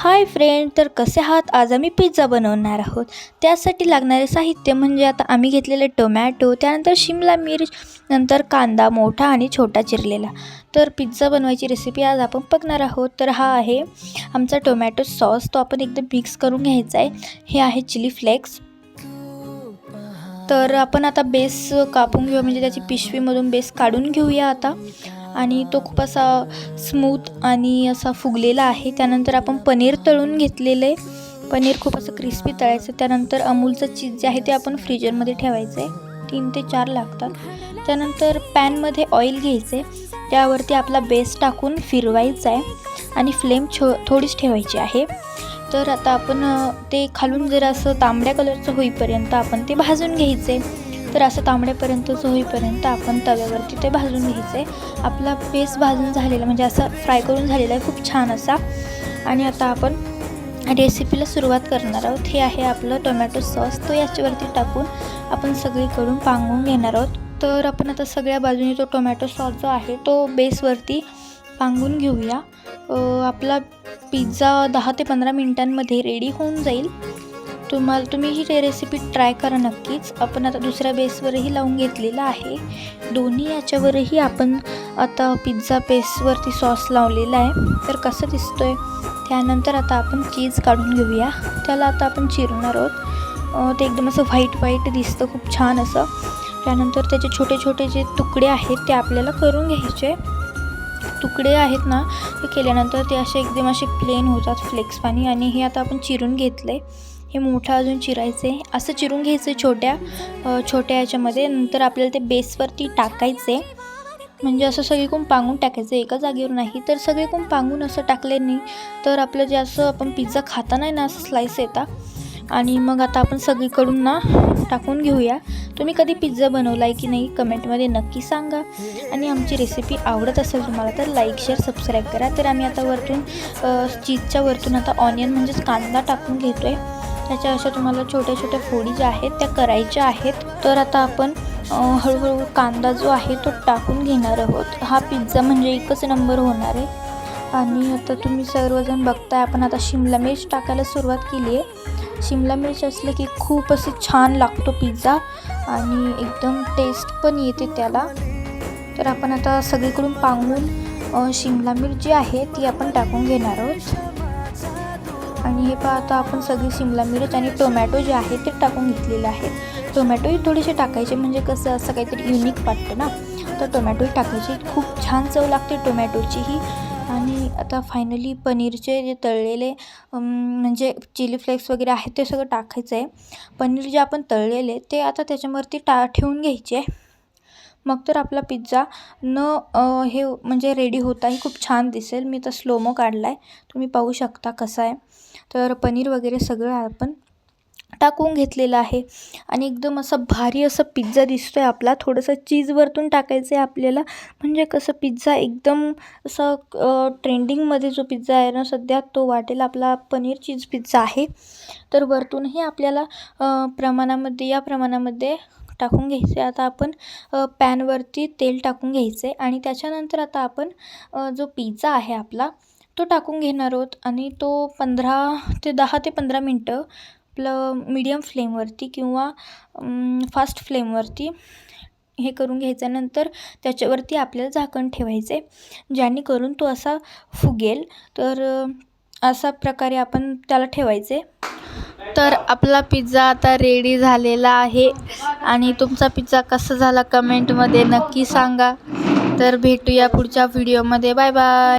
Hi friend, तर कसे आहात? आज आम्ही पिझ्झा बनवणार आहोत। त्यासाठी लागणारे साहित्य म्हणजे आता आम्ही घेतलेले टोमॅटो, त्यानंतर शिमला मिर्च, नंतर कांदा मोठा आणि छोटा चिरलेला। तर पिझ्झा बनवायची रेसिपी आज आपण बघणार आहोत। तर हा आहे आमचा टोमॅटो सॉस, तो आपण एकदम मिक्स करून घ्यायचा आहे। हे आहे चिली फ्लेक्स। तर आपण आता बेस कापून घेऊ, म्हणजे त्याची पिशवीमधून बेस काढून घेऊया आता। आणि तो खूप असा स्मूथ आणि असा फुगलेला आहे। त्यानंतर आपण पनीर तळून घेतलेले, पनीर खूप असं क्रिस्पी तळायचं। त्यानंतर अमूलचं चीज जे आहे ते आपण फ्रीजरमध्ये ठेवायचं आहे, 3 ते 4 लागतात। त्यानंतर पॅनमध्ये ऑइल घ्यायचे, त्यावरती आपला बेस टाकून फिरवायचा आहे आणि फ्लेम थोडीच ठेवायची आहे। तर आता आपण ते खालून जरा असं तांबड्या कलरचं होईपर्यंत आपण ते भाजून घ्यायचे। तर असं तांबड्यापर्यंतचं होईपर्यंत आपण तव्यावरती ते भाजून घ्यायचे। आपला बेस भाजून झालेला, म्हणजे असा फ्राय करून झालेला आहे खूप छान असा। आणि आता आपण रेसिपीला सुरुवात करणार आहोत। हे आहे आपलं टोमॅटो सॉस, तो याच्यावरती टाकून आपण सगळीकडून पांगवून घेणार आहोत। तर आपण आता सगळ्या बाजूने तो टोमॅटो सॉस जो आहे तो बेसवरती पांगवून घेऊया। आपला पिझ्झा 10 ते 15 मिनिटांमध्ये रेडी होऊन जाईल। तुम्ही ही रेसिपी ट्राय करा नक्कीच। आपण आता दुसऱ्या बेसवरही लावून घेतलेला आहे, दोन्ही याच्यावरही आपण आता पिझ्झा बेसवरती सॉस लावलेला आहे। तर कसं दिसतोय, त्यानंतर आता आपण चीज काढून घेऊया। त्याला आता आपण चिरणार आहोत। ते एकदम असं व्हाईट दिसतं, खूप छान असं। त्यानंतर त्याचे छोटे छोटे जे तुकडे आहेत ते आपल्याला करून घ्यायचे। तुकडे आहेत ना, ते केल्यानंतर ते एकदम असे प्लेन होतात फ्लेक्स पाणी। आणि हे आता आपण चिरून घेतले, हे मोठं अजून चिरायचे, असं चिरून घ्यायचे छोट्या याच्यामध्ये। नंतर आपल्याला ते बेसवरती टाकायचे, म्हणजे असं सगळीकडून पांगून टाकायचं, एका जागेवर नाही। तर सगळीकडून पांगून असं टाकले नाही तर आपलं जे असं आपण पिझ्झा खाता नाही ना, असं स्लाईस येतात। आणि मग आता आपण सगळीकडून ना टाकून घेऊया। तुम्ही कधी पिझ्झा बनवला आहे की नाही कमेंटमध्ये नक्की सांगा। आणि आमची रेसिपी आवडत असेल तुम्हाला तर लाईक शेअर सबस्क्राईब करा। तर आम्ही आता वरतून चीजच्या वरतून आता ऑनियन म्हणजेच कांदा टाकून घेतो आहे। त्याच्या अशा तुम्हाला छोट्या छोट्या फोडी ज्या आहेत त्या करायच्या आहेत। तर आता आपण हळूहळू कांदा जो आहे तो टाकून घेणार आहोत। हा पिझ्झा म्हणजे एकच नंबर होणार आहे। आणि आता तुम्ही सर्वजण बघताय, आपण आता शिमला मिर्च टाकायला सुरुवात केली आहे। शिमला मिर्च असलं की खूप असे छान लागतो पिझ्झा आणि एकदम टेस्ट पण येते त्याला। तर आपण आता सगळीकडून पांगून शिमला मिर्च जी आहे ती आपण टाकून घेणार आहोत। आणि हे पहा, आता आपण सगळी शिमला मिर्च आणि टोमॅटो जे आहे ते टाकून घेतलेले आहेत। टोमॅटोही थोडेसे टाकायचे, म्हणजे कसं असं काहीतरी युनिक वाटतं ना, तर टोमॅटोही टाकायचे, खूप छान चव लागते टोमॅटोचीही। आणि आता फायनली पनीरचे जे तळलेले म्हणजे चिली फ्लेक्स वगैरे आहेत ते सगळं टाकायचं आहे। पनीर जे आपण तळलेले ते आता त्याच्यावरती ठेवून घ्यायचे। मग तर आपला पिझ्झा हे म्हणजे रेडी होताही खूप छान दिसेल। मी तर स्लोमो काढला आहे, तुम्ही पाहू शकता कसा आहे। तर पनीर वगैरे सगळं आपण टाकून घेतलेलं आहे आणि एकदम असं भारी असं पिझ्झा दिसतो आहे आपला। थोडंसं चीज वरतून टाकायचं आहे आपल्याला, म्हणजे कसं पिझ्झा एकदम असं ट्रेंडिंगमध्ये जो पिझ्झा आहे ना सध्या, तो वाटेल आपला पनीर चीज पिझ्झा आहे। तर वरतूनही आपल्याला या प्रमाणामध्ये टाकून घ्यायचे। आता आपण पॅनवरती तेल टाकून घ्यायचे आणि त्याच्यानंतर आता आपण जो पिझ्झा आहे आपला तो टाकून घेणार आहोत। आणि तो 10 ते 15 मिनटं आपलं मीडियम फ्लेमवरती किंवा फास्ट फ्लेमवरती हे करून घ्यायचं। नंतर त्याच्यावरती आपल्याला झाकण ठेवायचे, जेणेकरून तो असा फुगेल। तर अशा प्रकारे आपण त्याला ठेवायचे। तर आपला पिझ्झा आता रेडी झालेला आहे आणि तुमचा पिझ्झा कसा झाला कमेंटमध्ये नक्की सांगा। तर भेटूया पुढच्या व्हिडिओमध्ये, बाय बाय।